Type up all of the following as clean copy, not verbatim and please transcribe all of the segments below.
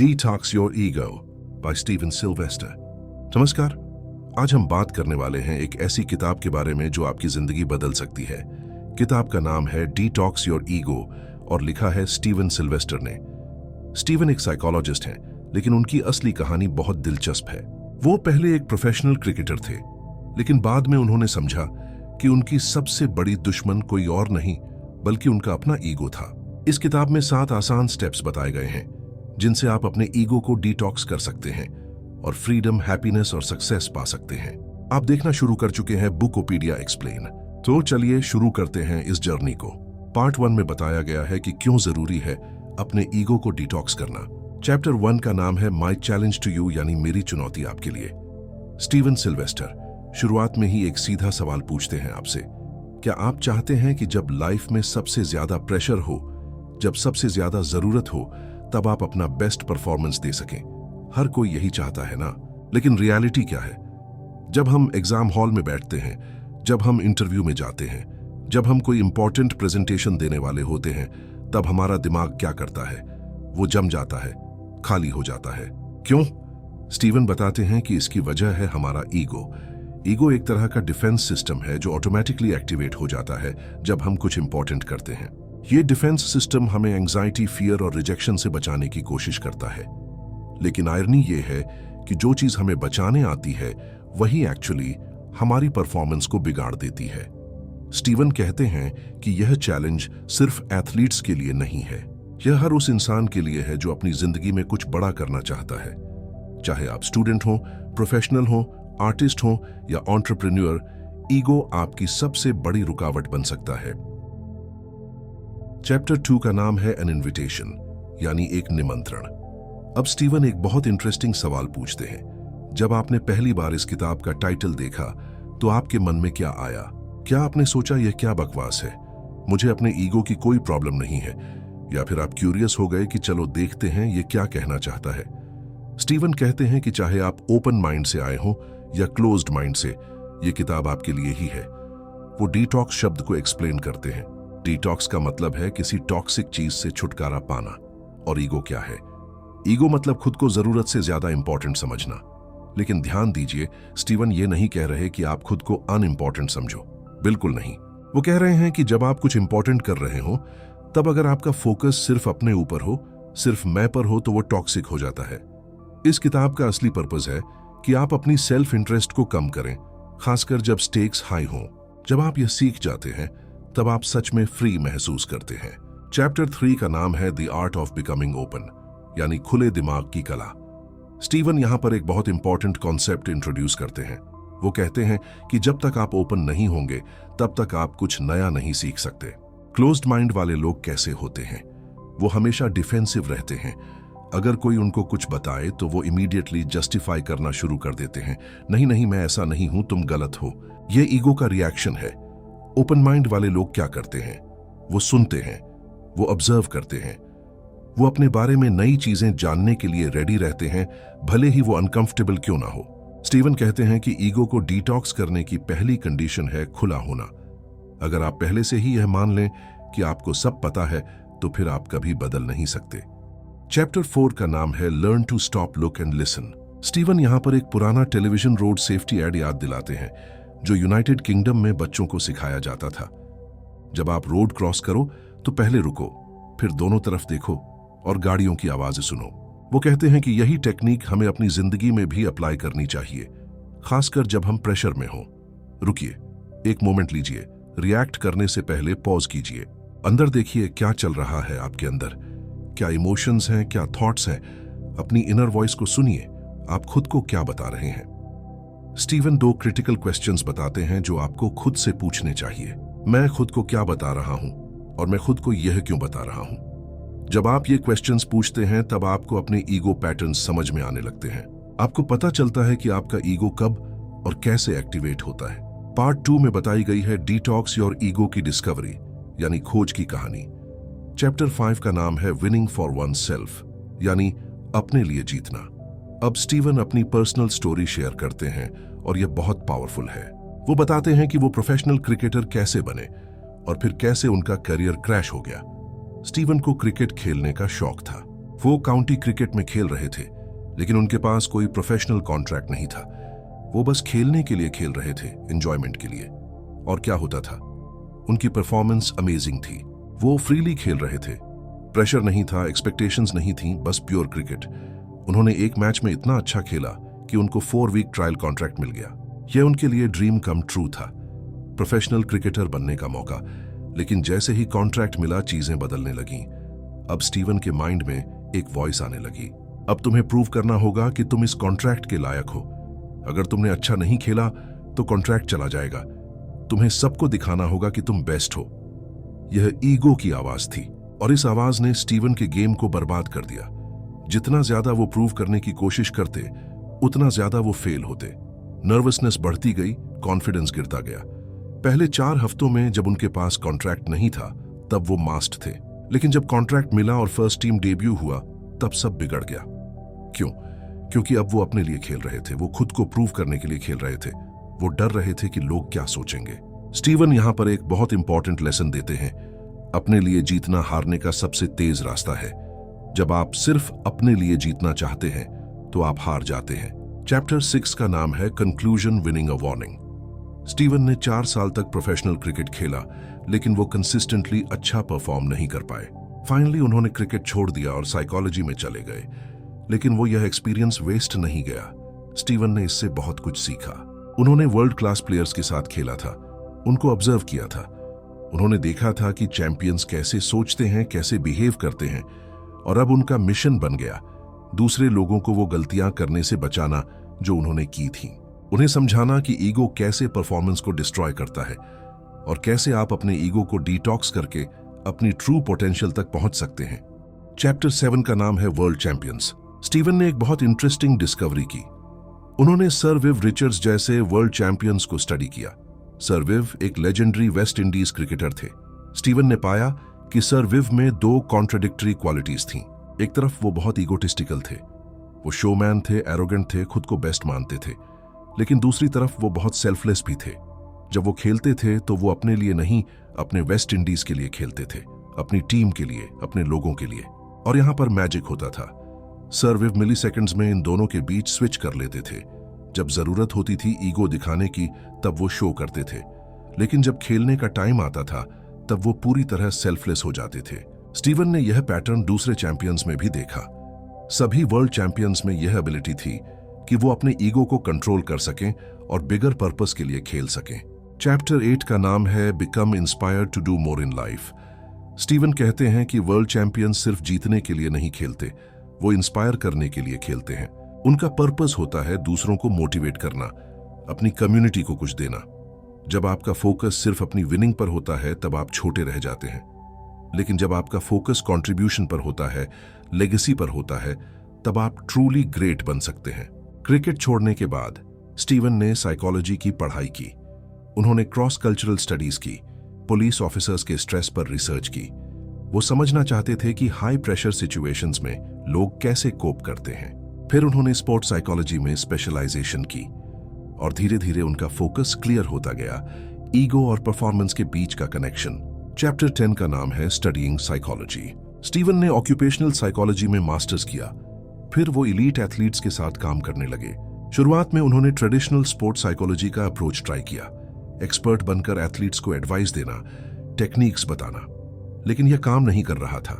Detox Your Ego by Steven Sylvester। नमस्कार, आज हम बात करने वाले हैं एक ऐसी किताब के बारे में जो आपकी जिंदगी बदल सकती है। किताब का नाम है Detox Your Ego और लिखा है स्टीवन सिल्वेस्टर ने। स्टीवन एक साइकोलॉजिस्ट हैं, लेकिन उनकी असली कहानी बहुत दिलचस्प है। वो पहले एक प्रोफेशनल क्रिकेटर थे, लेकिन बाद में उन्होंने समझा कि उनकी सबसे बड़ी दुश्मन कोई और नहीं बल्कि उनका अपना ईगो था। इस किताब में 7 आसान स्टेप्स बताए गए हैं जिनसे आप अपने ईगो को डिटॉक्स कर सकते हैं और फ्रीडम, हैप्पीनेस और सक्सेस पा सकते हैं। आप देखना शुरू कर चुके हैं बुकोपीडिया एक्सप्लेन, तो चलिए शुरू करते हैं इस जर्नी को। पार्ट 1 में बताया गया है कि क्यों जरूरी है अपने ईगो को डिटॉक्स करना। चैप्टर 1 का नाम है माई चैलेंज टू यू, यानी मेरी चुनौती आपके लिए। स्टीवन सिल्वेस्टर शुरुआत में ही एक सीधा सवाल पूछते हैं आपसे, क्या आप चाहते हैं कि जब लाइफ में सबसे ज्यादा प्रेशर हो, जब सबसे ज्यादा जरूरत हो, तब आप अपना बेस्ट परफॉर्मेंस दे सकें? हर कोई यही चाहता है ना। लेकिन रियलिटी क्या है? जब हम एग्जाम हॉल में बैठते हैं, जब हम इंटरव्यू में जाते हैं, जब हम कोई इंपॉर्टेंट प्रेजेंटेशन देने वाले होते हैं, तब हमारा दिमाग क्या करता है? वो जम जाता है, खाली हो जाता है। क्यों? स्टीवन बताते हैं कि इसकी वजह है हमारा ईगो। ईगो एक तरह का डिफेंस सिस्टम है जो ऑटोमेटिकली एक्टिवेट हो जाता है जब हम कुछ इंपॉर्टेंट करते हैं। ये डिफेंस सिस्टम हमें एंजाइटी, फियर और रिजेक्शन से बचाने की कोशिश करता है। लेकिन आयरनी ये है कि जो चीज हमें बचाने आती है वही एक्चुअली हमारी परफॉर्मेंस को बिगाड़ देती है। स्टीवन कहते हैं कि यह चैलेंज सिर्फ एथलीट्स के लिए नहीं है, यह हर उस इंसान के लिए है जो अपनी जिंदगी में कुछ बड़ा करना चाहता है। चाहे आप स्टूडेंट हो, प्रोफेशनल हो, आर्टिस्ट हो या एंटरप्रेन्योर, ईगो आपकी सबसे बड़ी रुकावट बन सकता है। चैप्टर 2 का नाम है एन इन्विटेशन, यानी एक निमंत्रण। अब स्टीवन एक बहुत इंटरेस्टिंग सवाल पूछते हैं। जब आपने पहली बार इस किताब का टाइटल देखा तो आपके मन में क्या आया? क्या आपने सोचा यह क्या बकवास है, मुझे अपने ईगो की कोई प्रॉब्लम नहीं है? या फिर आप क्यूरियस हो गए कि चलो देखते हैं ये क्या कहना चाहता है? स्टीवन कहते हैं कि चाहे आप ओपन माइंड से आए हो या क्लोज्ड माइंड से, ये किताब आपके लिए ही है। वो डिटॉक्स शब्द को एक्सप्लेन करते हैं। डिटॉक्स का मतलब है किसी टॉक्सिक चीज से छुटकारा पाना। और ईगो क्या है? ईगो मतलब खुद को जरूरत से ज्यादा इंपॉर्टेंट समझना। लेकिन ध्यान दीजिए, स्टीवन ये नहीं कह रहे कि आप खुद को अनइम्पॉर्टेंट समझो, बिल्कुल नहीं। वो कह रहे हैं कि जब आप कुछ इंपॉर्टेंट कर रहे हो, तब अगर आपका फोकस सिर्फ अपने ऊपर हो, सिर्फ मैं पर हो, तो वो टॉक्सिक हो जाता है। इस किताब का असली पर्पस है कि आप अपनी सेल्फ इंटरेस्ट को कम करें, खासकर जब स्टेक्स हाई हों। जब आप यह सीख जाते हैं तब आप सच में फ्री महसूस करते हैं। चैप्टर 3 का नाम है the art of becoming open, यानी खुले दिमाग की कला। स्टीवन यहां पर एक बहुत इंपॉर्टेंट कॉन्सेप्ट इंट्रोड्यूस करते हैं। वो कहते हैं कि जब तक आप ओपन नहीं होंगे तब तक आप कुछ नया नहीं सीख सकते। क्लोज्ड माइंड वाले लोग कैसे होते हैं? वो हमेशा डिफेंसिव रहते हैं। अगर कोई उनको कुछ बताए तो वो इमीडिएटली जस्टिफाई करना शुरू कर देते हैं। नहीं नहीं, मैं ऐसा नहीं हूं, तुम गलत हो। ये ईगो का रिएक्शन है। ओपन माइंड वाले लोग क्या करते हैं? वो सुनते हैं, वो ऑब्जर्व करते हैं, वो अपने बारे में नई चीजें जानने के लिए रेडी रहते हैं, भले ही वो अनकंफर्टेबल क्यों ना हो। स्टीवन कहते हैं कि ईगो को डिटॉक्स करने की पहली कंडीशन है खुला होना। अगर आप पहले से ही यह मान लें कि आपको सब पता है, तो फिर आप कभी बदल नहीं सकते। चैप्टर 4 का नाम है learn to stop, look and listen. Steven यहां पर एक पुराना टेलीविजन रोड सेफ्टी एड याद दिलाते हैं जो यूनाइटेड किंगडम में बच्चों को सिखाया जाता था। जब आप रोड क्रॉस करो तो पहले रुको, फिर दोनों तरफ देखो और गाड़ियों की आवाजें सुनो। वो कहते हैं कि यही टेक्निक हमें अपनी जिंदगी में भी अप्लाई करनी चाहिए, खासकर जब हम प्रेशर में हो। रुकिए, एक मोमेंट लीजिए, रिएक्ट करने से पहले पॉज कीजिए, अंदर देखिए क्या चल रहा है आपके अंदर, क्या इमोशंस हैं, क्या थॉट्स हैं। अपनी इनर वॉइस को सुनिए, आप खुद को क्या बता रहे हैं। स्टीवन 2 क्रिटिकल क्वेश्चंस बताते हैं जो आपको खुद से पूछने चाहिए। मैं खुद को क्या बता रहा हूं और मैं खुद को यह क्यों बता रहा हूं? जब आप ये क्वेश्चंस पूछते हैं तब आपको अपने ईगो पैटर्न्स समझ में आने लगते हैं। आपको पता चलता है कि आपका ईगो कब और कैसे एक्टिवेट होता है। पार्ट 2 में बताई गई है डिटॉक्स योर ईगो की डिस्कवरी, यानी खोज की कहानी। चैप्टर 5 का नाम है विनिंग फॉर वन सेल्फ, यानी अपने लिए जीतना। अब स्टीवन अपनी पर्सनल स्टोरी शेयर करते हैं और यह बहुत पावरफुल है। वो बताते हैं कि वो प्रोफेशनल क्रिकेटर कैसे बने और फिर कैसे उनका करियर क्रैश हो गया। स्टीवन को क्रिकेट खेलने का शौक था। वो काउंटी क्रिकेट में खेल रहे थे, लेकिन उनके पास कोई प्रोफेशनल कॉन्ट्रैक्ट नहीं था। वो बस खेलने के लिए खेल रहे थे, एंजॉयमेंट के लिए। और क्या होता था, उनकी परफॉर्मेंस अमेजिंग थी। वो फ्रीली खेल रहे थे, प्रेशर नहीं था, एक्सपेक्टेशंस नहीं थी, बस प्योर क्रिकेट। उन्होंने एक मैच में इतना अच्छा खेला कि उनको 4 वीक ट्रायल कॉन्ट्रैक्ट मिल गया। यह उनके लिए ड्रीम कम ट्रू था, प्रोफेशनल क्रिकेटर बनने का मौका। लेकिन जैसे ही कॉन्ट्रैक्ट मिला, चीजें बदलने लगीं। अब स्टीवन के माइंड में एक वॉइस आने लगी, अब तुम्हें प्रूव करना होगा कि तुम इस कॉन्ट्रैक्ट के लायक हो। अगर तुमने अच्छा नहीं खेला तो कॉन्ट्रैक्ट चला जाएगा। तुम्हें सबको दिखाना होगा कि तुम बेस्ट हो। यह ईगो की आवाज थी, और इस आवाज ने स्टीवन के गेम को बर्बाद कर दिया। जितना ज्यादा वो प्रूव करने की कोशिश करते, उतना ज्यादा वो फेल होते। नर्वसनेस बढ़ती गई, कॉन्फिडेंस गिरता गया। पहले 4 हफ्तों में जब उनके पास कॉन्ट्रैक्ट नहीं था, तब वो मास्ट थे। लेकिन जब कॉन्ट्रैक्ट मिला और फर्स्ट टीम डेब्यू हुआ, तब सब बिगड़ गया। क्यों? क्योंकि अब वो अपने लिए खेल रहे थे, वो खुद को प्रूव करने के लिए खेल रहे थे। वो डर रहे थे कि लोग क्या सोचेंगे। स्टीवन यहां पर एक बहुत इंपॉर्टेंट लेसन देते हैं। अपने लिए जीतना हारने का सबसे तेज रास्ता है। जब आप सिर्फ अपने लिए जीतना चाहते हैं, तो आप हार जाते हैं। चैप्टर 6 का नाम है conclusion winning a warning. Steven ने 4 साल तक प्रोफेशनल क्रिकेट खेला, लेकिन वो कंसिस्टेंटली अच्छा परफॉर्म नहीं कर पाए। फाइनली उन्होंने क्रिकेट छोड़ दिया और साइकोलॉजी में चले गए। लेकिन वो यह एक्सपीरियंस वेस्ट नहीं गया। स्टीवन ने इससे बहुत कुछ सीखा। उन्होंने वर्ल्ड क्लास प्लेयर्स के साथ खेला था, उनको ऑब्जर्व किया था। उन्होंने देखा था कि चैंपियंस कैसे सोचते हैं, कैसे बिहेव करते हैं, और अब उनका मिशन बन गया दूसरे लोगों को वो गलतियां करने से बचाना जो उन्होंने की थी। उन्हें समझाना कि ईगो कैसे परफॉर्मेंस को डिस्ट्रॉय करता है और कैसे आप अपने ईगो को डिटॉक्स करके अपनी ट्रू पोटेंशियल तक पहुंच सकते हैं। चैप्टर 7 का नाम है वर्ल्ड चैंपियंस। स्टीवन ने एक बहुत इंटरेस्टिंग डिस्कवरी की। उन्होंने सर विव रिचर्ड्स जैसे वर्ल्ड चैंपियंस को स्टडी किया। सर विव एक लेजेंडरी वेस्ट इंडीज क्रिकेटर थे। स्टीवन ने पाया कि सर विव में 2 कॉन्ट्राडिक्टरी क्वालिटीज थीं। एक तरफ वो बहुत ईगोटिस्टिकल थे, वो शोमैन थे, एरोगेंट थे, खुद को बेस्ट मानते थे। लेकिन दूसरी तरफ वो बहुत सेल्फलेस भी थे। जब वो खेलते थे तो वो अपने लिए नहीं, अपने वेस्ट इंडीज के लिए खेलते थे, अपनी टीम के लिए, अपने लोगों के लिए। और यहां पर मैजिक होता था। सर विव मिली सेकेंड्स में इन दोनों के बीच स्विच कर लेते थे। जब जरूरत होती थी ईगो दिखाने की, तब वो शो करते थे। लेकिन जब खेलने का टाइम आता था, तब वो पूरी तरह सेल्फलेस हो जाते थे। स्टीवन ने यह पैटर्न दूसरे चैंपियंस में भी देखा। सभी वर्ल्ड चैंपियंस में यह एबिलिटी थी कि वो अपने ईगो को कंट्रोल कर सकें और बिगर पर्पस के लिए खेल सकें। चैप्टर 8 का नाम है become inspired to do more in life. Steven कहते हैं कि वर्ल्ड चैंपियंस सिर्फ जीतने के लिए नहीं खेलते, वो इंस्पायर करने के लिए खेलते हैं। उनका पर्पस होता है दूसरों को मोटिवेट करना, अपनी कम्युनिटी को कुछ देना। जब आपका फोकस सिर्फ अपनी विनिंग पर होता है, तब आप छोटे रह जाते हैं। लेकिन जब आपका फोकस कंट्रीब्यूशन पर होता है, लेगेसी पर होता है, तब आप ट्रूली ग्रेट बन सकते हैं। क्रिकेट छोड़ने के बाद स्टीवन ने साइकोलॉजी की पढ़ाई की। उन्होंने क्रॉस कल्चरल स्टडीज की, पुलिस ऑफिसर्स के स्ट्रेस पर रिसर्च की। वो समझना चाहते थे कि हाई प्रेशर सिचुएशंस में लोग कैसे कोप करते हैं। फिर उन्होंने स्पोर्ट्स साइकोलॉजी में स्पेशलाइजेशन की और धीरे धीरे उनका फोकस क्लियर होता गया, ईगो और परफॉर्मेंस के बीच का कनेक्शन। चैप्टर 10 का नाम है स्टडीइंग साइकोलॉजी। स्टीवन ने ऑक्यूपेशनल साइकोलॉजी में मास्टर्स किया। फिर वो इलीट एथलीट्स के साथ काम करने लगे। शुरुआत में उन्होंने ट्रेडिशनल स्पोर्ट्स साइकोलॉजी का अप्रोच ट्राई किया, एक्सपर्ट बनकर एथलीट्स को एडवाइस देना, टेक्निक्स बताना। लेकिन यह काम नहीं कर रहा था।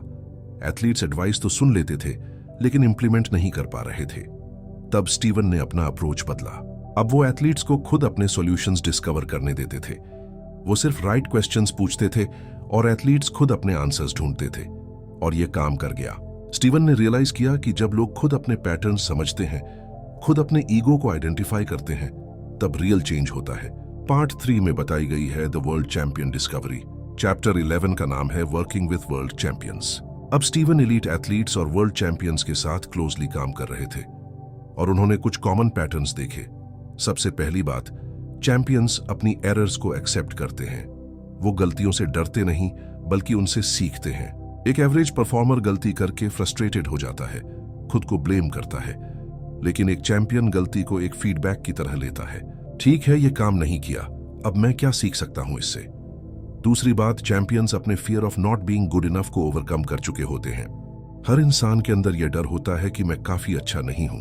एथलीट्स एडवाइस तो सुन लेते थे, लेकिन इंप्लीमेंट नहीं कर पा रहे थे। तब स्टीवन ने अपना अप्रोच बदला। अब वो एथलीट्स को खुद अपने सॉल्यूशंस डिस्कवर करने देते थे। वो सिर्फ राइट क्वेश्चंस पूछते थे और एथलीट्स खुद अपने आंसर्स ढूंढते थे, और ये काम कर गया। स्टीवन ने रियलाइज किया कि जब लोग खुद अपने पैटर्न समझते हैं, खुद अपने ईगो को आइडेंटिफाई करते हैं, तब रियल चेंज होता है। पार्ट 3 में बताई गई है the world champion discovery. Chapter 11 का नाम है वर्किंग विथ वर्ल्ड चैंपियंस। अब स्टीवन एलीट एथलीट्स और वर्ल्ड चैंपियंस के साथ क्लोजली काम कर रहे थे और उन्होंने कुछ कॉमन पैटर्न्स देखे। सबसे पहली बात, चैंपियंस अपनी एरर्स को एक्सेप्ट करते हैं। वो गलतियों से डरते नहीं, बल्कि उनसे सीखते हैं। एक एवरेज परफॉर्मर गलती करके फ्रस्ट्रेटेड हो जाता है, खुद को ब्लेम करता है। लेकिन एक चैंपियन गलती को एक फीडबैक की तरह लेता है। ठीक है, ये काम नहीं किया, अब मैं क्या सीख सकता हूं इससे। दूसरी बात, चैंपियंस अपने fear of not being good enough को ओवरकम कर चुके होते हैं। हर इंसान के अंदर यह डर होता है कि मैं काफी अच्छा नहीं हूं,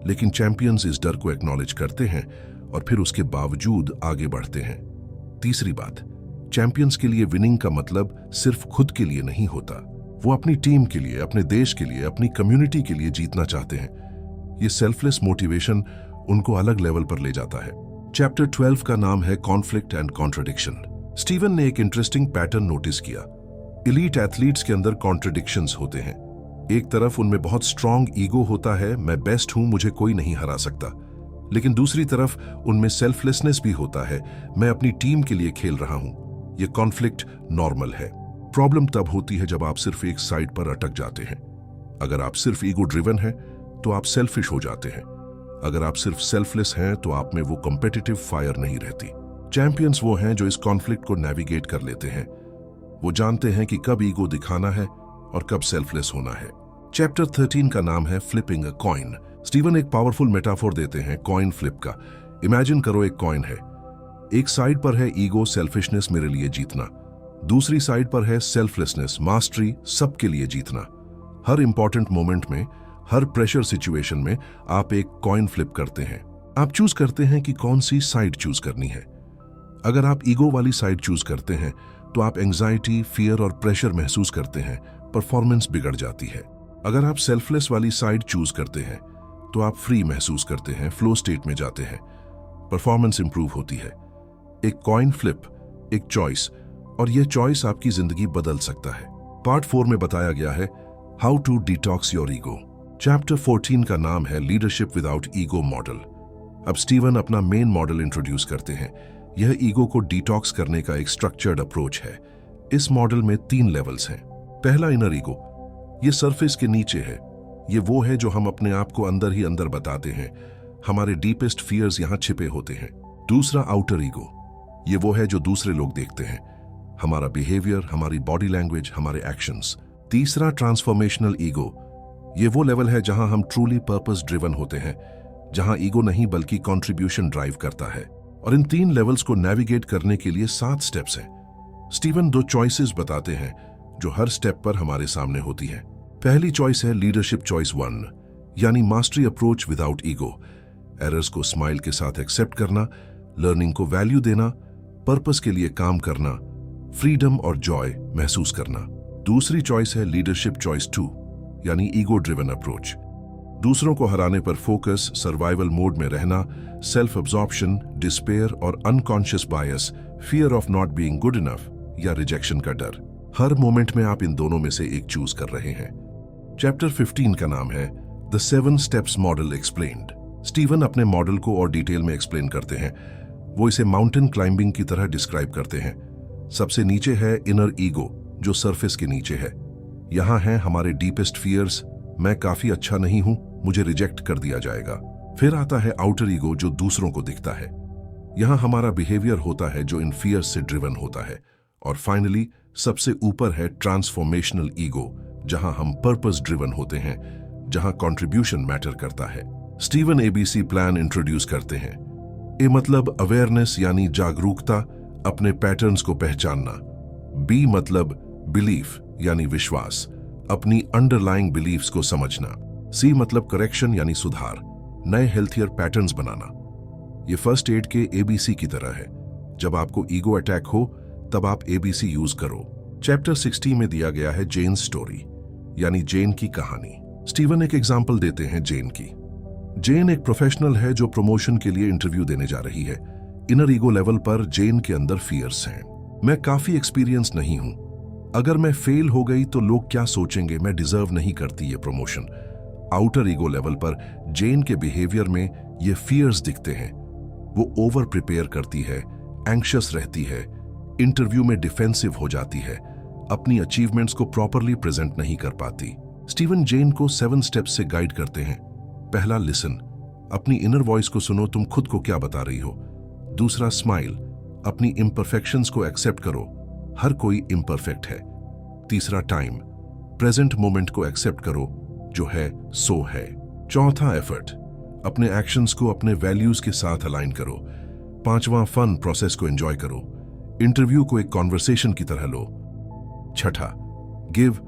लेकिन चैंपियंस इस डर को एक्नॉलेज करते हैं और फिर उसके बावजूद आगे बढ़ते हैं। तीसरी बात, चैंपियंस के लिए विनिंग का मतलब सिर्फ खुद के लिए नहीं होता। वो अपनी टीम के लिए, अपने देश के लिए, अपनी कम्युनिटी के लिए जीतना चाहते हैं। ये सेल्फलेस मोटिवेशन उनको अलग लेवल पर ले जाता है। चैप्टर 12 का नाम है कॉन्फ्लिक्ट एंड कॉन्ट्रडिक्शन। स्टीवन ने एक इंटरेस्टिंग पैटर्न नोटिस किया। एलीट एथलीट्स के अंदर कॉन्ट्रडिक्शंस होते हैं। एक तरफ उनमें बहुत स्ट्रांग ईगो होता है, मैं बेस्ट हूं, मुझे कोई नहीं हरा सकता। लेकिन दूसरी तरफ उनमें सेल्फलेसनेस भी होता है, मैं अपनी टीम के लिए खेल रहा हूं। यह कॉन्फ्लिक्ट नॉर्मल है। प्रॉब्लम तब होती है जब आप सिर्फ एक साइड पर अटक जाते हैं। अगर आप सिर्फ ईगो ड्रिवन हैं तो आप सेल्फिश हो जाते हैं। अगर आप सिर्फ सेल्फलेस हैं तो आप में वो कॉम्पिटिटिव फायर नहीं रहती। चैंपियंस वो हैं जो इस कॉन्फ्लिक्ट को नेविगेट कर लेते हैं। वो जानते हैं कि कब ईगो दिखाना है और कब सेल्फलेस होना है। चैप्टर 13 का नाम है फ्लिपिंग अ कॉइन। स्टीवन एक पावरफुल मेटाफोर देते हैं कॉइन फ्लिप का। इमेजिन करो एक कॉइन है। एक साइड पर है ईगो, सेल्फिशनेस, मेरे लिए जीतना। दूसरी साइड पर है सेल्फलेसनेस, मास्टरी, सबके लिए जीतना। हर इंपॉर्टेंट मोमेंट में, हर प्रेशर सिचुएशन में आप एक कॉइन फ्लिप करते हैं। आप चूज करते हैं कि कौन सी साइड चूज करनी है। अगर आप ईगो वाली साइड चूज करते हैं तो आप एंजाइटी, फियर और प्रेशर महसूस करते हैं, परफॉर्मेंस बिगड़ जाती है। अगर आप सेल्फलेस वाली साइड चूज करते हैं तो आप फ्री महसूस करते हैं, फ्लो स्टेट में जाते हैं, परफॉर्मेंस इंप्रूव होती है। एक कॉइन फ्लिप, एक चॉइस, और यह चॉइस आपकी जिंदगी बदल सकता है। पार्ट 4 में बताया गया है how to detox your ego. Chapter 14 का नाम है लीडरशिप विदाउट ईगो मॉडल। अब स्टीवन अपना मेन मॉडल इंट्रोड्यूस करते हैं। यह ईगो को डिटॉक्स करने का एक स्ट्रक्चर्ड अप्रोच है। इस मॉडल में 3 लेवल्स हैं। पहला इनर ईगो, ये सरफेस के नीचे है। ये वो है जो हम अपने आप को अंदर ही अंदर बताते हैं। हमारे डीपेस्ट फियर्स यहां छिपे होते हैं। दूसरा आउटर ईगो, ये वो है जो दूसरे लोग देखते हैं, हमारा बिहेवियर, हमारी बॉडी लैंग्वेज, हमारे एक्शंस। तीसरा ट्रांसफॉर्मेशनल ईगो, ये वो लेवल है जहां हम ट्रूली पर्पस ड्रिवन होते हैं, जहां ईगो नहीं बल्कि कंट्रीब्यूशन ड्राइव करता है। और इन 3 लेवल्स को नेविगेट करने के लिए 7 स्टेप्स हैं। स्टीवन 2 चॉइसेस बताते हैं जो हर स्टेप पर हमारे सामने होती है। पहली चॉइस है लीडरशिप चॉइस 1, यानी mastery approach without ego. Errors को स्माइल के साथ एक्सेप्ट करना, लर्निंग को वैल्यू देना, पर्पस के लिए काम करना, फ्रीडम और जॉय महसूस करना। दूसरी चॉइस है लीडरशिप चॉइस 2, यानी ईगो ड्रिवन अप्रोच। दूसरों को हराने पर फोकस, सर्वाइवल मोड में रहना, सेल्फ अब्जॉर्प्शन, डिस्पेयर और unconscious bias, fear of not being good enough या रिजेक्शन का डर। हर मोमेंट में आप इन दोनों में से एक चूज कर रहे हैं। चैप्टर 15 का नाम है the 7 steps model explained. Steven अपने मॉडल को और डिटेल में एक्सप्लेन करते हैं। वो इसे माउंटेन क्लाइंबिंग की तरह डिस्क्राइब करते हैं। सबसे नीचे है इनर ईगो, जो सरफेस के नीचे है। यहां हैं हमारे डीपेस्ट फियर्स, मैं काफी अच्छा नहीं हूं, मुझे रिजेक्ट कर दिया जाएगा। फिर आता है आउटर ईगो, जो दूसरों को दिखता है। यहां हमारा बिहेवियर होता है जो इन फियर्स से ड्रिवन होता है। और फाइनली सबसे ऊपर है ट्रांसफॉर्मेशनल ईगो, जहां हम पर्पस ड्रिवन होते हैं, जहां कंट्रीब्यूशन मैटर करता है। स्टीवन एबीसी प्लान इंट्रोड्यूस करते हैं। ए मतलब अवेयरनेस यानी जागरूकता, अपने पैटर्न्स को पहचानना। बी मतलब बिलीफ यानी विश्वास, अपनी अंडरलाइंग बिलीफ्स को समझना। सी मतलब करेक्शन यानी सुधार, नए हेल्थियर पैटर्न्स बनाना। ये फर्स्ट एड के एबीसी की तरह है। जब आपको ईगो अटैक हो तब आप एबीसी यूज करो। चैप्टर 60 में दिया गया है जेन स्टोरी, यानी जेन की कहानी। स्टीवन एक एग्जाम्पल देते हैं जेन की। जेन एक प्रोफेशनल है जो प्रमोशन के लिए इंटरव्यू देने जा रही है। इनर ईगो लेवल पर जेन के अंदर फियर्स हैं। मैं काफी एक्सपीरियंस नहीं हूं, अगर मैं फेल हो गई तो लोग क्या सोचेंगे, मैं डिजर्व नहीं करती ये प्रमोशन। आउटर ईगो लेवल पर जेन के बिहेवियर में ये फियर्स दिखते हैं। वो ओवर प्रिपेयर करती है, एंग्शियस रहती है, इंटरव्यू में डिफेंसिव हो जाती है, अपनी अचीवमेंट्स को प्रॉपरली प्रेजेंट नहीं कर पाती। स्टीवन जेन को 7 स्टेप्स से गाइड करते हैं। पहला, लिसन, अपनी इनर वॉइस को सुनो, तुम खुद को क्या बता रही हो। दूसरा, स्माइल, अपनी इम्परफेक्शंस को एक्सेप्ट करो, हर कोई इम्परफेक्ट है। तीसरा, टाइम, प्रेजेंट मोमेंट को एक्सेप्ट करो, जो है सो है। चौथा, एफर्ट, अपने एक्शंस को अपने वैल्यूज के साथ अलाइन करो। पांचवा, फन, प्रोसेस को एंजॉय करो, इंटरव्यू को एक कॉन्वर्सेशन की तरह लो। छठा, गिव,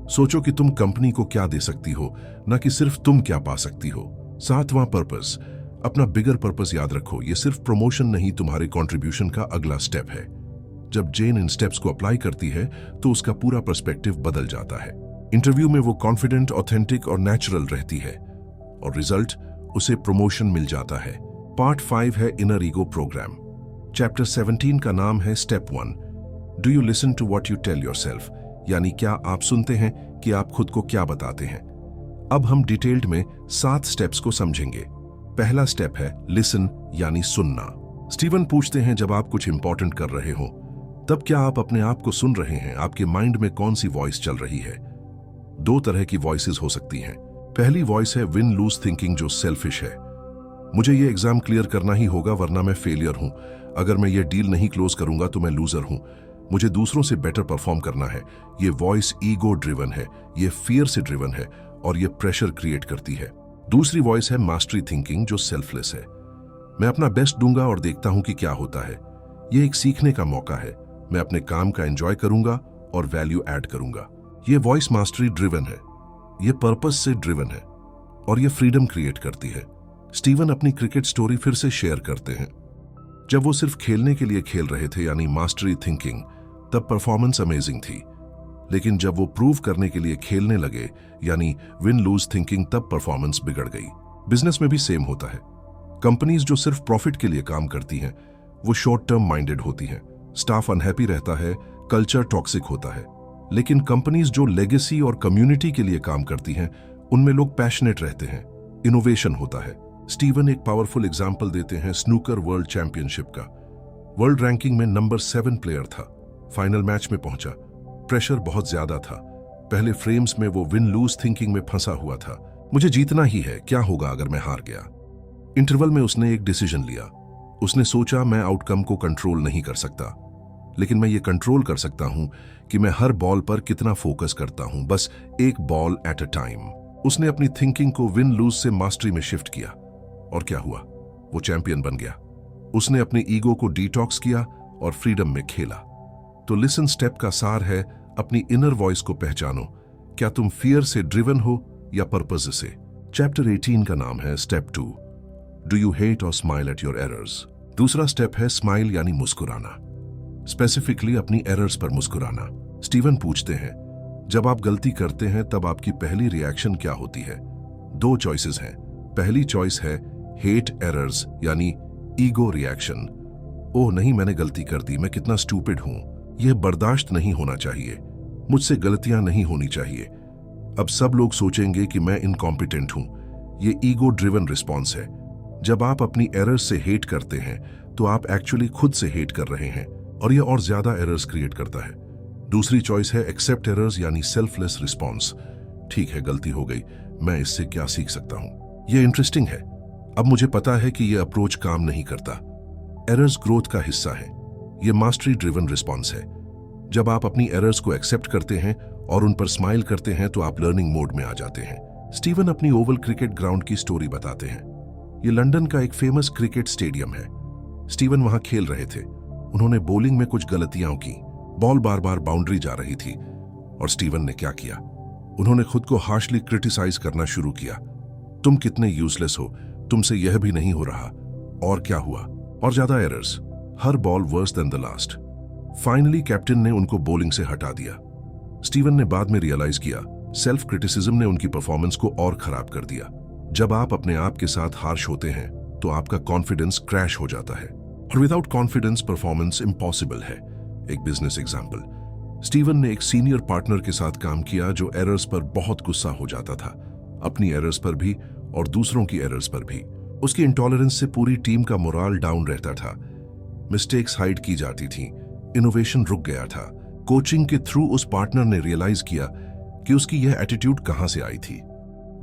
सोचो कि तुम कंपनी को क्या दे सकती हो, ना कि सिर्फ तुम क्या पा सकती हो। 7वां पर्पस, अपना बिगर पर्पस याद रखो। ये सिर्फ प्रमोशन नहीं, तुम्हारे कंट्रीब्यूशन का अगला स्टेप है। जब जेन इन स्टेप्स को अप्लाई करती है तो उसका पूरा पर्सपेक्टिव बदल जाता है। इंटरव्यू में वो कॉन्फिडेंट, ऑथेंटिक और नेचुरल रहती है और रिजल्ट, उसे प्रमोशन मिल जाता है। पार्ट 5 है इनर ईगो प्रोग्राम। चैप्टर 17 का नाम है step 1, do you listen to what you tell yourself, यानी क्या आप सुनते हैं कि आप खुद को क्या बताते हैं। अब हम डिटेल्ड में 7 स्टेप्स को समझेंगे। पहला स्टेप है लिसन, यानी सुनना। स्टीवन पूछते हैं, जब आप कुछ इंपॉर्टेंट कर रहे हो तब क्या आप अपने आप को सुन रहे हैं? आपके माइंड में कौन सी वॉइस चल रही है? 2 तरह की वॉइसेस हो सकती हैं। पहली वॉइस है विन लूज थिंकिंग, जो सेल्फिश है। मुझे ये एग्जाम क्लियर करना ही होगा वरना मैं फेलियर हूं। अगर मैं ये डील नहीं क्लोज करूंगा तो मैं लूजर हूं। मुझे दूसरों से बेटर परफॉर्म करना है। ये वॉइस ईगो ड्रिवन है, ये फियर से ड्रिवन है और ये प्रेशर क्रिएट करती है। दूसरी वॉइस है मास्टरी थिंकिंग, जो सेल्फलेस है। मैं अपना बेस्ट दूंगा और देखता हूं कि क्या होता है। ये एक सीखने का मौका है। मैं अपने काम का एंजॉय करूंगा और वैल्यू ऐड करूंगा। ये वॉइस मास्टरी ड्रिवन है, ये पर्पस से ड्रिवन है और ये फ्रीडम क्रिएट करती है। स्टीवन अपनी क्रिकेट स्टोरी फिर से शेयर करते हैं। जब वो सिर्फ खेलने के लिए खेल रहे थे, यानी मास्टरी थिंकिंग, तब परफॉर्मेंस अमेजिंग थी। लेकिन जब वो प्रूव करने के लिए खेलने लगे, यानी विन लूज थिंकिंग, तब परफॉर्मेंस बिगड़ गई। बिजनेस में भी सेम होता है। कंपनीज जो सिर्फ प्रॉफिट के लिए काम करती हैं वो शॉर्ट टर्म माइंडेड होती हैं। स्टाफ अनहैप्पी रहता है, कल्चर टॉक्सिक होता है। लेकिन कंपनीज जो लेगेसी और कम्युनिटी के लिए काम करती हैं उनमें लोग पैशनेट रहते हैं, इनोवेशन होता है। स्टीवन एक पावरफुल एग्जाम्पल देते हैं स्नूकर वर्ल्ड चैंपियनशिप का। वर्ल्ड रैंकिंग में नंबर 7 प्लेयर था, फाइनल मैच में पहुंचा। प्रेशर बहुत ज्यादा था। पहले फ्रेम्स में वो विन लूज थिंकिंग में फंसा हुआ था। मुझे जीतना ही है, क्या होगा अगर मैं हार गया। इंटरवल में उसने एक डिसीजन लिया। उसने सोचा, मैं आउटकम को कंट्रोल नहीं कर सकता, लेकिन मैं ये कंट्रोल कर सकता हूं कि मैं हर बॉल पर कितना फोकस करता हूं, बस एक बॉल एट अ टाइम। उसने अपनी थिंकिंग को विन लूज से मास्टरी में शिफ्ट किया और क्या हुआ, वो चैंपियन बन गया। उसने अपनी ईगो को डिटॉक्स किया और फ्रीडम में खेला। तो लिसन स्टेप का सार है, अपनी इनर वॉइस को पहचानो। क्या तुम फियर से ड्रिवन हो या पर्पस से? चैप्टर 18 का नाम है स्टेप 2, डू यू हेट और स्माइल एट योर एरर्स। दूसरा स्टेप है स्माइल, यानी मुस्कुराना। स्पेसिफिकली अपनी एरर्स पर मुस्कुराना। स्टीवन पूछते हैं, जब आप गलती करते हैं तब आपकी पहली रिएक्शन क्या होती है? 2 चॉइसेस हैं। पहली चॉइस है हेट एरर्स, यानी ईगो रिएक्शन। ओह नहीं, मैंने गलती कर दी, मैं कितना स्टूपिड हूं, यह बर्दाश्त नहीं होना चाहिए, मुझसे गलतियां नहीं होनी चाहिए, अब सब लोग सोचेंगे कि मैं इनकॉम्पिटेंट हूं। ये ईगो ड्रिवन रिस्पॉन्स है। जब आप अपनी एरर्स से हेट करते हैं तो आप एक्चुअली खुद से हेट कर रहे हैं और यह और ज्यादा एरर्स क्रिएट करता है। दूसरी चॉइस है एक्सेप्ट एरर्स, यानी सेल्फलेस रिस्पॉन्स। ठीक है, गलती हो गई, मैं इससे क्या सीख सकता हूं। यह इंटरेस्टिंग है। अब मुझे पता है कि यह अप्रोच काम नहीं करता। एरर्स ग्रोथ का हिस्सा है। यह मास्टरी ड्रिवन रिस्पॉन्स है। जब आप अपनी एरर्स को एक्सेप्ट करते हैं और उन पर स्माइल करते हैं तो आप लर्निंग मोड में आ जाते हैं। स्टीवन अपनी ओवल क्रिकेट ग्राउंड की स्टोरी बताते हैं। यह लंदन का एक फेमस क्रिकेट स्टेडियम है। स्टीवन वहां खेल रहे थे। उन्होंने बॉलिंग में कुछ गलतियां की। बॉल बार बार बाउंड्री जा रही थी और स्टीवन ने क्या किया, उन्होंने खुद को हार्शली क्रिटिसाइज करना शुरू किया। तुम कितने यूजलेस हो, तुमसे यह भी नहीं हो रहा। और क्या हुआ, और ज्यादा errors, her ball worse than the last. Finally captain ने उनको बॉलिंग से हटा दिया। स्टीवन ने बाद में रियलाइज किया, सेल्फ क्रिटिसिज्म ने उनकी परफॉर्मेंस को और खराब कर दिया। जब आप अपने आप के साथ हार्श होते हैं तो आपका कॉन्फिडेंस क्रैश हो जाता है और विदाउट कॉन्फिडेंस परफॉर्मेंस इम्पॉसिबल है। एक बिजनेस एग्जांपल, स्टीवन ने एक सीनियर पार्टनर के साथ काम किया जो एरर्स पर बहुत गुस्सा हो जाता था, अपनी एरर्स पर भी और दूसरों की एरर्स पर भी। उसकी इंटॉलरेंस से पूरी टीम का मोराल डाउन रहता था। मिस्टेक्स हाइड की जाती थी, इनोवेशन रुक गया था। कोचिंग के थ्रू उस पार्टनर ने रियलाइज किया कि उसकी यह एटीट्यूड कहां से आई थी।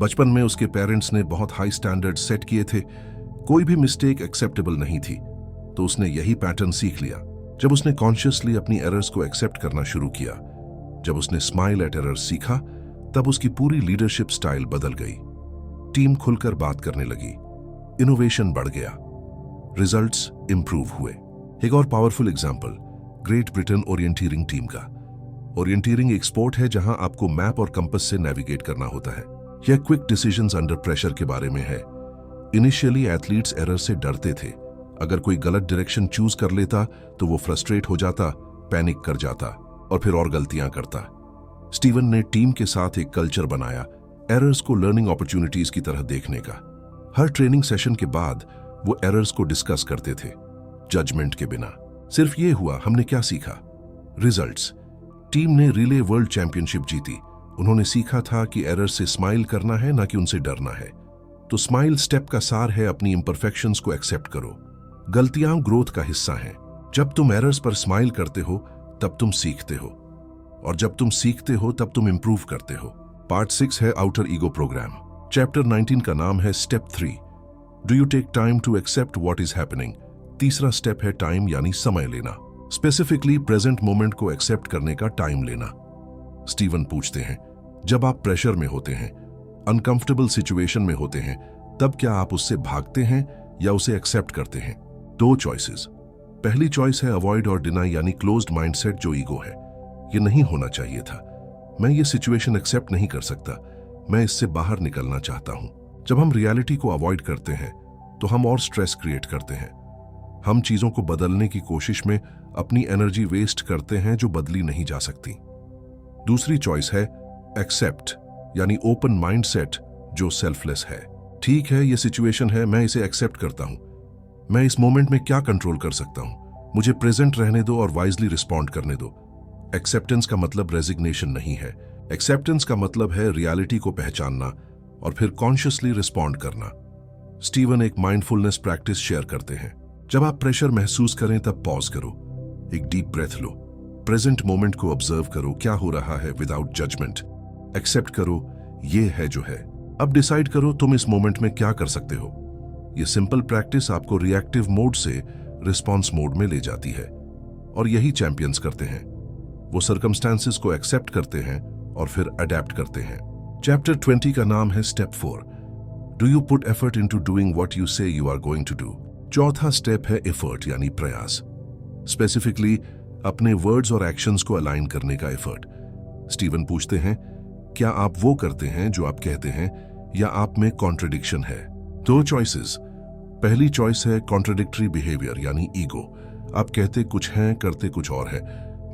बचपन में उसके पेरेंट्स ने बहुत हाई स्टैंडर्ड सेट किए थे, कोई भी मिस्टेक एक्सेप्टेबल नहीं थी, तो उसने यही पैटर्न सीख लिया। जब उसने कॉन्शियसली अपनी एरर्स को एक्सेप्ट करना शुरू किया, जब उसने स्माइल एट एरर्स सीखा, तब उसकी पूरी लीडरशिप स्टाइल बदल गई। टीम खुलकर बात करने लगी, इनोवेशन बढ़ गया, रिजल्ट्स इंप्रूव हुए। एक और powerful example, Great Britain orienteering team का। ओरिएंटियरिंग एक स्पोर्ट है जहां आपको मैप और कंपास से नेविगेट करना होता है। यह क्विक डिसीजंस अंडर प्रेशर के बारे में है। इनिशियली एथलीट्स एरर से डरते थे। अगर कोई गलत डायरेक्शन चूज कर लेता तो वो फ्रस्ट्रेट हो जाता, पैनिक कर जाता और फिर और गलतियां करता। स्टीवन ने टीम के साथ एक कल्चर बनाया, एरर्स को लर्निंग अपॉर्चुनिटीज की तरह देखने का। हर ट्रेनिंग सेशन के बाद वो एरर्स को डिस्कस करते थे, जजमेंट के बिना। सिर्फ ये हुआ, हमने क्या सीखा? रिजल्ट्स। टीम ने रिले वर्ल्ड चैंपियनशिप जीती। उन्होंने सीखा था कि एरर से स्माइल करना है, ना कि उनसे डरना है। तो स्माइल स्टेप का सार है, अपनी इंपरफेक्शंस को एक्सेप्ट करो। गलतियां ग्रोथ का हिस्सा हैं। जब तुम एरर्स पर स्माइल करते हो तब तुम सीखते हो, और जब तुम सीखते हो तब तुम इंप्रूव करते हो। पार्ट 6 है आउटर ईगो प्रोग्राम। चैप्टर 19 का नाम है step 3, do you take time to accept what is happening. तीसरा स्टेप है टाइम यानी समय लेना, स्पेसिफिकली प्रेजेंट मोमेंट को एक्सेप्ट करने का टाइम लेना। स्टीवन पूछते हैं, जब आप प्रेशर में होते हैं, अनकंफर्टेबल सिचुएशन में होते हैं, तब क्या आप उससे भागते हैं या उसे एक्सेप्ट करते हैं? 2 चॉइसेस। पहली चॉइस है अवॉइड और डिनाई यानी क्लोज्ड माइंडसेट, जो ईगो है। ये नहीं होना चाहिए था, मैं ये सिचुएशन एक्सेप्ट नहीं कर सकता, मैं इससे बाहर निकलना चाहता हूं। जब हम रियलिटी को अवॉइड करते हैं तो हम और स्ट्रेस क्रिएट करते हैं। हम चीजों को बदलने की कोशिश में अपनी एनर्जी वेस्ट करते हैं जो बदली नहीं जा सकती। दूसरी चॉइस है एक्सेप्ट यानी ओपन माइंडसेट, जो सेल्फलेस है। ठीक है, ये सिचुएशन है, मैं इसे एक्सेप्ट करता हूं। मैं इस मोमेंट में क्या कंट्रोल कर सकता हूं? मुझे प्रेजेंट रहने दो और वाइजली रिस्पॉन्ड करने दो। एक्सेप्टेंस का मतलब रेजिग्नेशन नहीं है। एक्सेप्टेंस का मतलब है रियलिटी को पहचानना और फिर कॉन्शियसली रिस्पॉन्ड करना। स्टीवन एक माइंडफुलनेस प्रैक्टिस शेयर करते हैं। जब आप प्रेशर महसूस करें तब पॉज करो, एक डीप ब्रेथ लो, प्रेजेंट मोमेंट को ऑब्जर्व करो, क्या हो रहा है विदाउट जजमेंट। एक्सेप्ट करो, ये है जो है। अब डिसाइड करो तुम इस मोमेंट में क्या कर सकते हो। ये सिंपल प्रैक्टिस आपको रिएक्टिव मोड से रिस्पॉन्स मोड में ले जाती है, और यही चैंपियंस करते हैं। वो सर्कमस्टेंसेस को एक्सेप्ट करते हैं और फिर अडेप्ट करते हैं। चैप्टर 20 का नाम है step 4, do you put effort into doing what you say you are going to do. चौथा स्टेप है एफर्ट यानी प्रयास, स्पेसिफिकली अपने वर्ड्स और एक्शंस को अलाइन करने का एफर्ट। स्टीवन पूछते हैं, क्या आप वो करते हैं जो आप कहते हैं, या आप में कॉन्ट्रडिक्शन है? 2 चॉइसेस। पहली चॉइस है कॉन्ट्रडिक्टरी बिहेवियर यानी ईगो। आप कहते कुछ हैं, करते कुछ और है।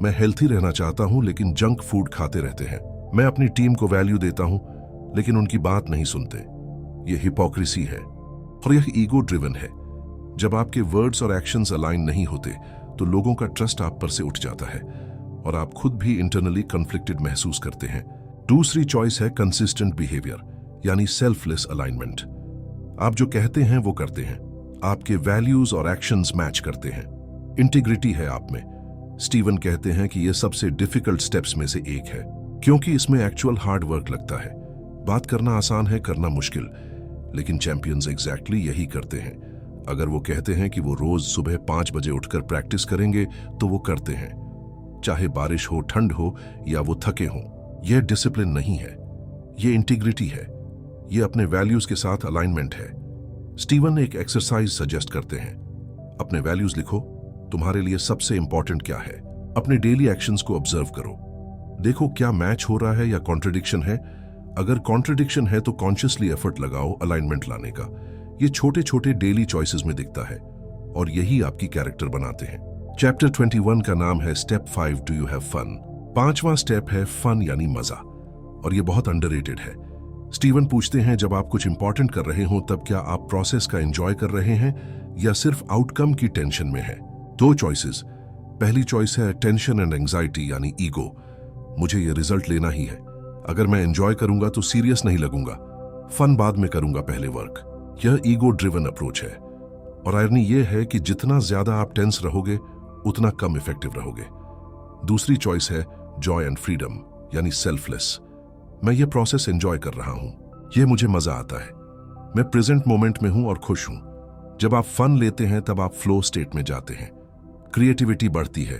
मैं हेल्थी रहना चाहता हूं लेकिन जंक फूड खाते रहते हैं। मैं अपनी टीम को वैल्यू देता हूं लेकिन उनकी बात नहीं सुनते। यह हिपोक्रेसी है और यह ईगो ड्रिवन है। जब आपके वर्ड्स और एक्शंस अलाइन नहीं होते तो लोगों का ट्रस्ट आप पर से उठ जाता है और आप खुद भी इंटरनली कॉन्फ्लिक्टेड महसूस करते हैं। दूसरी चॉइस है कंसिस्टेंट बिहेवियर यानी सेल्फलेस अलाइनमेंट। आप जो कहते हैं वो करते हैं, आपके वैल्यूज और एक्शंस मैच करते हैं, इंटीग्रिटी है आप में। स्टीवन कहते हैं कि यह सबसे डिफिकल्ट स्टेप्स में से एक है, क्योंकि इसमें एक्चुअल हार्ड वर्क लगता है। बात करना आसान है, करना मुश्किल, लेकिन चैंपियंस एग्जैक्टली यही करते हैं। अगर वो कहते हैं कि वो रोज सुबह 5 बजे उठकर प्रैक्टिस करेंगे तो वो करते हैं, चाहे बारिश हो, ठंड हो या वो थके हों। यह डिसिप्लिन नहीं है, यह इंटीग्रिटी है, यह अपने वैल्यूज के साथ अलाइनमेंट है। स्टीवन एक एक्सरसाइज सजेस्ट करते हैं, अपने वैल्यूज लिखो, तुम्हारे लिए सबसे इंपॉर्टेंट क्या है। अपने डेली एक्शंस को ऑब्जर्व करो, देखो क्या मैच हो रहा है या कॉन्ट्रडिक्शन है। अगर कॉन्ट्रडिक्शन है तो कॉन्शियसली एफर्ट लगाओ अलाइनमेंट लाने का। ये छोटे छोटे डेली चॉइसेस में दिखता है और यही आपकी कैरेक्टर बनाते हैं। चैप्टर 21 का नाम है step 5, do you have fun. 5वां स्टेप है फन यानी मजा, और ये बहुत अंडररेटेड है। स्टीवन पूछते हैं, जब आप कुछ इंपॉर्टेंट कर रहे हो तब क्या आप प्रोसेस का एंजॉय कर रहे हैं या सिर्फ आउटकम की टेंशन में है। 2 चॉइसेस। पहली चॉइस है टेंशन एंड एंजाइटी यानी ईगो, मुझे ये रिजल्ट लेना ही है। अगर मैं एंजॉय करूंगा तो सीरियस नहीं लगूंगा, फन बाद में करूंगा, पहले वर्क। यह ईगो ड्रिवन अप्रोच है, और आयरनी यह है कि जितना ज्यादा आप टेंस रहोगे उतना कम इफेक्टिव रहोगे। दूसरी चॉइस है जॉय एंड फ्रीडम यानी सेल्फलेस। मैं ये प्रोसेस एंजॉय कर रहा हूं, ये मुझे मजा आता है, मैं प्रेजेंट मोमेंट में हूं और खुश हूं। जब आप फन लेते हैं तब आप फ्लो स्टेट में जाते हैं, क्रिएटिविटी बढ़ती है,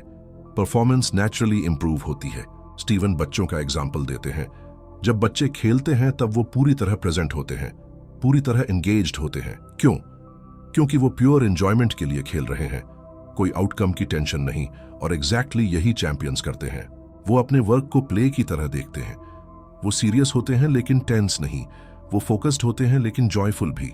परफॉर्मेंस नेचुरली इंप्रूव होती है। स्टीवन बच्चों का एग्जाम्पल देते हैं, जब बच्चे खेलते हैं तब वो पूरी तरह प्रेजेंट होते हैं, पूरी तरह एंगेज्ड होते हैं। क्यों? क्योंकि वो प्योर एंजॉयमेंट के लिए खेल रहे हैं, कोई आउटकम की टेंशन नहीं, और एग्जैक्टली यही चैंपियंस करते हैं। वो अपने वर्क को प्ले की तरह देखते हैं। वो सीरियस होते हैं लेकिन टेंस नहीं। वो फोकस्ड होते हैं लेकिन जॉयफुल भी।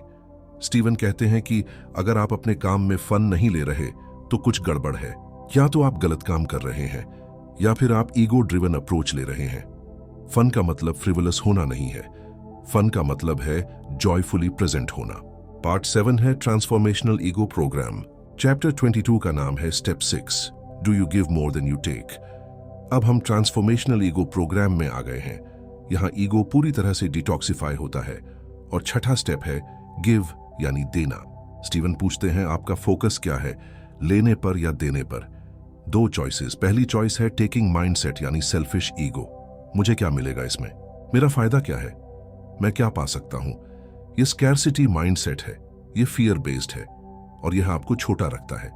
स्टीवन कहते हैं कि अगर आप अपने काम में फन नहीं ले रहे तो कुछ गड़बड़ है। या तो आप गलत काम कर रहे हैं या फिर आप ईगो ड्रिवन अप्रोच ले रहे हैं। फन का मतलब फ्रिवलस होना नहीं है। फन का मतलब है जॉयफुली प्रेजेंट होना। पार्ट 7 है ट्रांसफॉर्मेशनल ईगो प्रोग्राम। चैप्टर 22 का नाम है step 6, do you give more than you take. अब हम ट्रांसफॉर्मेशनल ईगो प्रोग्राम में आ गए हैं। यहाँ ईगो पूरी तरह से डिटॉक्सिफाई होता है और छठा स्टेप है गिव यानी देना। स्टीवन पूछते हैं आपका फोकस क्या है, लेने पर या देने पर। 2 चॉइसेस। पहली चॉइस है टेकिंग माइंडसेट यानी सेल्फिश ईगो। मुझे क्या मिलेगा इसमें, मेरा फायदा क्या है, मैं क्या पा सकता हूं। यह स्कैरसिटी माइंडसेट है, यह फियर बेस्ड है और यह आपको छोटा रखता है।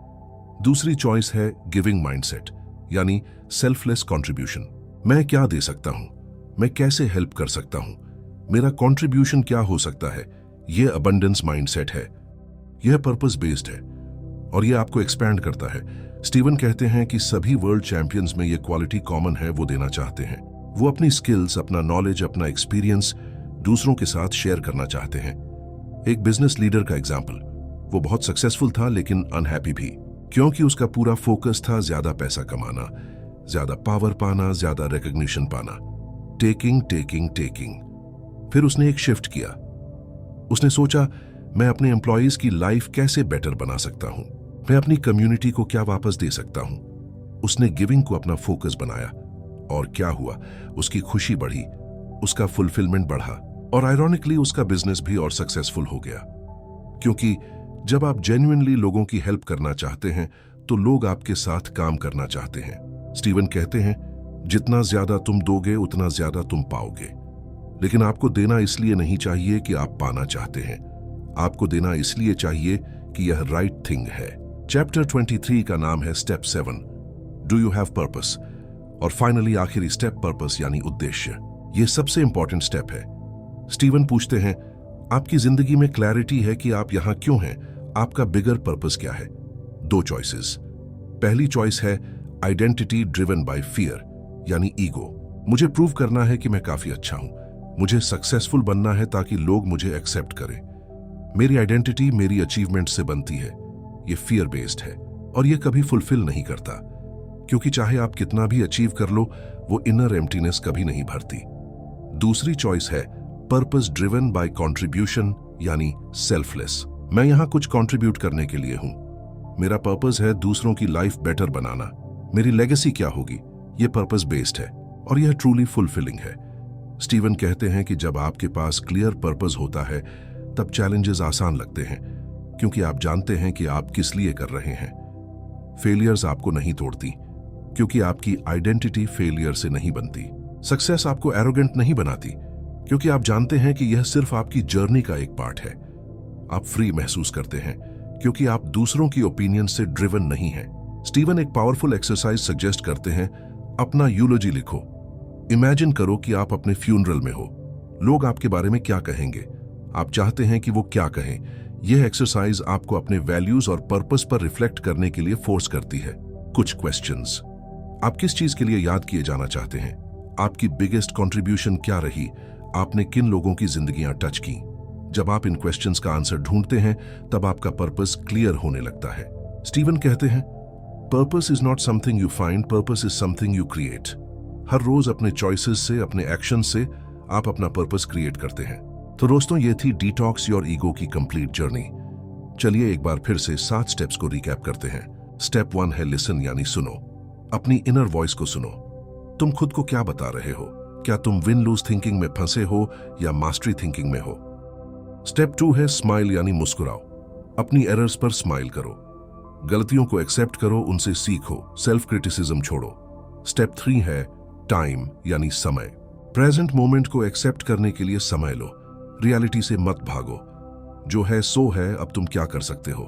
दूसरी चॉइस है गिविंग माइंडसेट यानी सेल्फलेस कंट्रीब्यूशन। मैं क्या दे सकता हूं, मैं कैसे हेल्प कर सकता हूं, मेरा कंट्रीब्यूशन क्या हो सकता है। यह अबंडेंस माइंडसेट है, यह पर्पस बेस्ड है और यह आपको एक्सपैंड करता है। स्टीवन कहते हैं कि सभी वर्ल्ड चैंपियंस में यह क्वालिटी कॉमन है, वो देना चाहते हैं। वो अपनी स्किल्स, अपना नॉलेज, अपना एक्सपीरियंस दूसरों के साथ शेयर करना चाहते हैं। एक बिजनेस लीडर का एग्जाम्पल, वो बहुत सक्सेसफुल था लेकिन अनहैप्पी भी, क्योंकि उसका पूरा फोकस था ज्यादा पैसा कमाना, ज्यादा पावर पाना, ज्यादा रिकॉग्निशन पाना। Taking taking taking. फिर उसने एक शिफ्ट किया। उसने सोचा मैं अपने एम्प्लॉयज की लाइफ कैसे बेटर बना सकता हूं, मैं अपनी कम्युनिटी को क्या वापस दे सकता हूं। उसने गिविंग को अपना फोकस बनाया और क्या हुआ, उसकी खुशी बढ़ी, उसका फुलफिलमेंट बढ़ा और आयरॉनिकली उसका बिजनेस भी और सक्सेसफुल हो गया। क्योंकि जब आप जेन्युइनली लोगों की हेल्प करना चाहते हैं तो लोग आपके साथ काम करना चाहते हैं। स्टीवन कहते हैं जितना ज्यादा तुम दोगे उतना ज्यादा तुम पाओगे, लेकिन आपको देना इसलिए नहीं चाहिए कि आप पाना चाहते हैं, आपको देना इसलिए चाहिए कि यह राइट थिंग है। चैप्टर 23 का नाम है step 7, do you have purpose. और फाइनली आखिरी स्टेप पर्पस यानी उद्देश्य। यह सबसे इंपॉर्टेंट स्टेप है। स्टीवन पूछते हैं आपकी जिंदगी में क्लैरिटी है कि आप यहां क्यों हैं, आपका बिगर पर्पस क्या है। 2 चॉइसेस। पहली चॉइस है आइडेंटिटी ड्रिवन बाय फियर यानी ईगो। मुझे प्रूव करना है कि मैं काफी अच्छा हूं, मुझे सक्सेसफुल बनना है ताकि लोग मुझे एक्सेप्ट करें। मेरी आइडेंटिटी मेरी अचीवमेंट से बनती है। यह फियर बेस्ड है और यह कभी फुलफिल नहीं करता, क्योंकि चाहे आप कितना भी अचीव कर लो, वो इनर एम्प्टीनेस कभी नहीं भरती। दूसरी चॉइस है पर्पस ड्रिवन बाय कंट्रीब्यूशन यानी सेल्फलेस। मैं यहां कुछ कंट्रीब्यूट करने के लिए हूं, मेरा पर्पस है दूसरों की लाइफ बेटर बनाना। मेरी लेगेसी क्या होगी, यह पर्पस बेस्ड है और यह ट्रूली फुलफिलिंग है। स्टीवन कहते हैं कि जब आपके पास क्लियर पर्पस होता है तब चैलेंजेस आसान लगते हैं, क्योंकि आप जानते हैं कि आप किस लिए कर रहे हैं। फेलियर्स आपको नहीं तोड़ती, क्योंकि आपकी आइडेंटिटी फेलियर से नहीं बनती। सक्सेस आपको एरोगेंट नहीं बनाती, क्योंकि आप जानते हैं कि यह सिर्फ आपकी जर्नी का एक पार्ट है। आप फ्री महसूस करते हैं क्योंकि आप दूसरों की ओपिनियन से ड्रिवन नहीं हैं। स्टीवन एक पावरफुल एक्सरसाइज सजेस्ट करते हैं, अपना यूलोजी लिखो। इमेजिन करो कि आप अपने फ्यूनरल में हो, लोग आपके बारे में क्या कहेंगे, आप चाहते हैं कि वो क्या कहें। यह एक्सरसाइज आपको अपने वैल्यूज और पर्पस पर रिफ्लेक्ट करने के लिए फोर्स करती है। कुछ क्वेश्चंस। आप किस चीज के लिए याद किए जाना चाहते हैं, आपकी बिगेस्ट कंट्रीब्यूशन क्या रही, आपने किन लोगों की जिंदगियां टच की। जब आप इन क्वेश्चंस का आंसर ढूंढते हैं तब आपका पर्पस क्लियर होने लगता है। स्टीवन कहते हैं purpose is not something you find, purpose is something you create. हर रोज अपने चॉइसेस से, अपने एक्शन से आप अपना पर्पस क्रिएट करते हैं। तो दोस्तों, ये थी डिटॉक्स योर ईगो की कंप्लीट जर्नी। चलिए एक बार फिर से 7 स्टेप्स को रिकैप करते हैं। स्टेप 1 है लिसन यानी सुनो। अपनी इनर वॉइस को सुनो। तुम खुद को क्या बता रहे हो, क्या तुम विन लूज थिंकिंग में फंसे हो या मास्टरी थिंकिंग में हो। स्टेप 2 है स्माइल यानी मुस्कुराओ। अपनी एरर्स पर स्माइल करो, गलतियों को एक्सेप्ट करो, उनसे सीखो, सेल्फ क्रिटिसिज्म छोड़ो। स्टेप 3 है टाइम यानी समय। प्रेजेंट मोमेंट को एक्सेप्ट करने के लिए समय लो, रियलिटी से मत भागो। जो है सो है, अब तुम क्या कर सकते हो।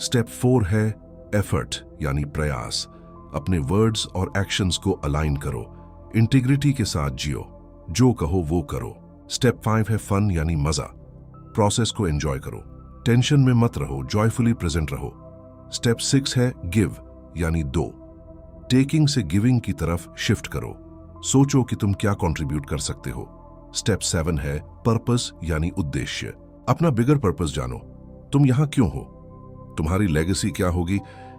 स्टेप 4 है एफर्ट यानी प्रयास। अपने वर्ड्स और एक्शंस को अलाइन करो, इंटीग्रिटी के साथ जियो, जो कहो वो करो। स्टेप 5 है फन यानी मजा। प्रोसेस को एंजॉय करो, टेंशन में मत रहो, जॉयफुली प्रेजेंट रहो। स्टेप 6 है गिव यानी दो। टेकिंग से गिविंग की तरफ शिफ्ट करो। सोचो कि तुम क्या कंट्रीब्यूट कर सकते हो। स्टेप 7 है पर्पस यानी उद्देश्य। अपना बिगर पर्पस जानो। तुम यहां क्यों हो? तुम्हारी लेगेसी क्या होगी?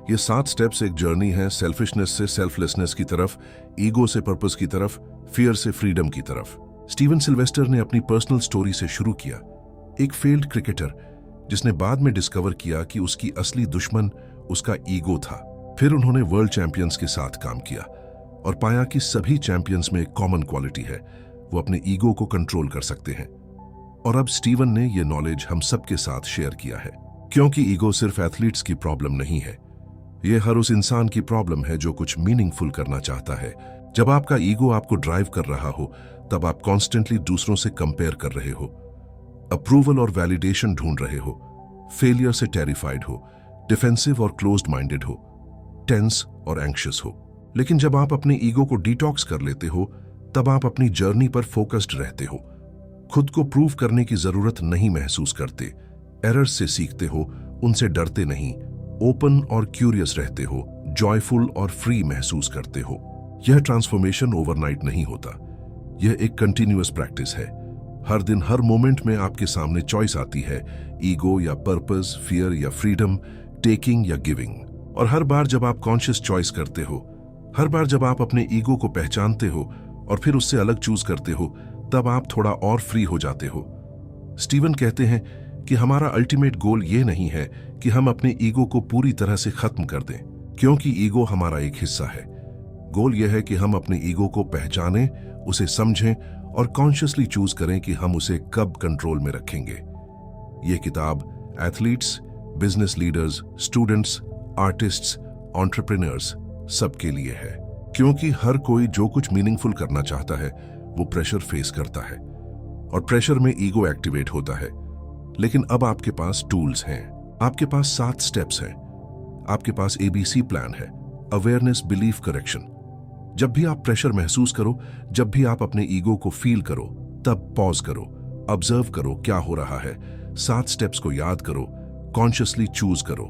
ये 7 स्टेप्स एक जर्नी है, सेल्फिशनेस से सेल्फलेसनेस की तरफ, ईगो से पर्पस की तरफ, फियर से फ्रीडम की तरफ। स्टीवन सिल्वेस्टर ने अपनी पर्सनल स्टोरी से शुरू किया। एक फेल्ड क्रिकेटर जिसने बाद में डिस्कवर किया कि उसकी असली दुश्मन उसका ईगो था। फिर उन्होंने वर्ल्ड चैंपियंस के साथ काम किया और पाया कि सभी चैंपियंस में एक कॉमन क्वालिटी है, वो अपने ईगो को कंट्रोल कर सकते हैं। और अब स्टीवन ने यह नॉलेज हम सबके साथ शेयर किया है, क्योंकि ईगो सिर्फ एथलीट्स की प्रॉब्लम नहीं है, यह हर उस इंसान की प्रॉब्लम है जो कुछ मीनिंगफुल करना चाहता है। जब आपका ईगो आपको ड्राइव कर रहा हो, तब आप कॉन्स्टेंटली दूसरों से कंपेयर कर रहे हो, अप्रूवल और वैलिडेशन ढूंढ रहे हो, फेलियर से टेरिफाइड हो, डिफेंसिव और क्लोज्ड माइंडेड हो, टेंस और एंग्शियस हो। लेकिन जब आप अपने ईगो को डिटॉक्स कर लेते हो, तब आप अपनी जर्नी पर फोकस्ड रहते हो, खुद को प्रूव करने की जरूरत नहीं महसूस करते, एरर्स से सीखते हो, उनसे डरते नहीं, ओपन और क्यूरियस रहते हो, जॉयफुल और फ्री महसूस करते हो। यह ट्रांसफॉर्मेशन ओवरनाइट नहीं होता, यह एक कंटिन्यूअस प्रैक्टिस है। हर दिन हर मोमेंट में आपके सामने चॉइस आती है, ईगो या पर्पस, फियर या फ्रीडम, टेकिंग या गिविंग। और हर बार जब आप कॉन्शियस चॉइस करते हो, हर बार जब आप अपने ईगो को पहचानते हो और फिर उससे अलग चूज करते हो, तब आप थोड़ा और फ्री हो जाते हो। स्टीवन कहते हैं कि हमारा अल्टीमेट गोल ये नहीं है कि हम अपने ईगो को पूरी तरह से खत्म कर दें, क्योंकि ईगो हमारा एक हिस्सा है। गोल यह है कि हम अपने ईगो को पहचानें, उसे समझें और कॉन्शियसली चूज करें कि हम उसे कब कंट्रोल में रखेंगे। यह किताब athletes, business leaders, students, artists, entrepreneurs सबके लिए है, क्योंकि हर कोई जो कुछ मीनिंगफुल करना चाहता है वो प्रेशर फेस करता है और प्रेशर में ईगो एक्टिवेट होता है। लेकिन अब आपके पास टूल्स हैं, आपके पास 7 स्टेप्स हैं, आपके पास ABC प्लान है, अवेयरनेस, बिलीफ, करेक्शन। जब भी आप प्रेशर महसूस करो, जब भी आप अपने ईगो को फील करो, तब पॉज करो, ऑब्जर्व करो क्या हो रहा है, 7 स्टेप्स को याद करो, कॉन्शियसली चूज करो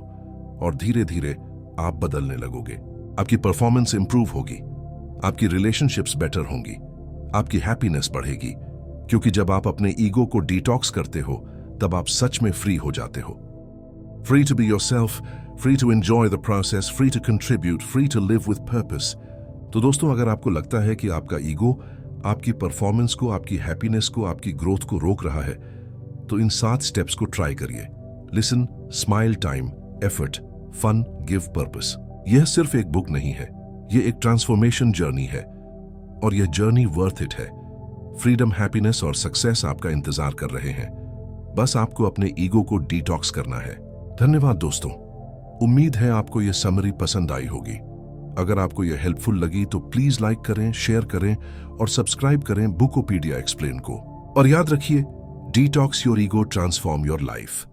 और धीरे धीरे आप बदलने लगोगे। आपकी परफॉर्मेंस इंप्रूव होगी, आपकी रिलेशनशिप्स बेटर होंगी, आपकी हैप्पीनेस बढ़ेगी, क्योंकि जब आप अपने ईगो को डिटॉक्स करते हो, तब आप सच में फ्री हो जाते हो। Free to be yourself, free to enjoy the process, free to contribute, free to live with purpose. तो दोस्तों, अगर आपको लगता है कि आपका ईगो आपकी परफॉर्मेंस को, आपकी हैप्पीनेस को, आपकी ग्रोथ को रोक रहा है, तो इन 7 स्टेप्स को ट्राई करिए। Listen, smile, time, effort, fun, give, purpose. यह सिर्फ एक बुक नहीं है, यह एक ट्रांसफॉर्मेशन जर्नी है और यह जर्नी वर्थ इट है। फ्रीडम, हैप्पीनेस और सक्सेस आपका इंतजार कर रहे हैं। बस आपको अपने ईगो को डिटॉक्स करना है। धन्यवाद दोस्तों, उम्मीद है आपको यह समरी पसंद आई होगी। अगर आपको यह हेल्पफुल लगी तो प्लीज लाइक करें, शेयर करें और सब्सक्राइब करें बुकोपीडिया एक्सप्लेन को। और याद रखिए, detox your ego, transform your life.